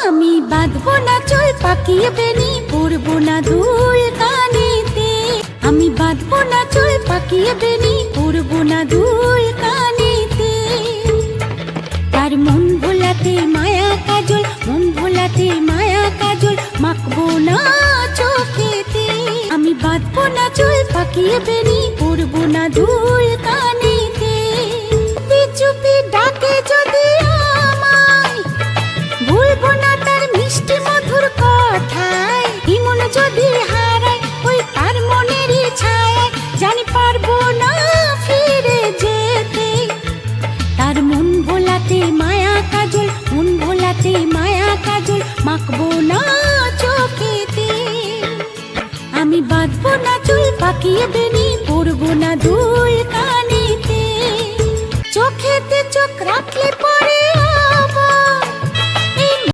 আমি বাঁধবো না চুল পাকিয়ে বেনি, পরবো না দুল কানেতে। আমি বাঁধবো না চুল পাকিয়ে বেনি, পরবো না দুল কানেতে। তার মন ভোলাতে মায়া কাজল, মন ভোলাতে মায়া কাজল, মাখবো না চোখেতে। আমি বাঁধবো না চুল পাকিয়ে বেনি, পরবো না দুল কানেতে। চুপি ডাকে যদি আমায়, ভুলবো না তার মিষ্টি মধুর কথায়। ইমন যদি হারায় ওই তার মনেরই ছায়ায়, জানি পারবো না ফিরে যেতে। তার মন ভোলাতে মায়া কাজল, মন ভোলাতে মায়া কাজল, মাখবো না চোখেতে। আমি বাঁধবো না চুল পাকিয়ে বেনি, পরবো না দুল কানেতে। চোখেতে চোখ রাখলে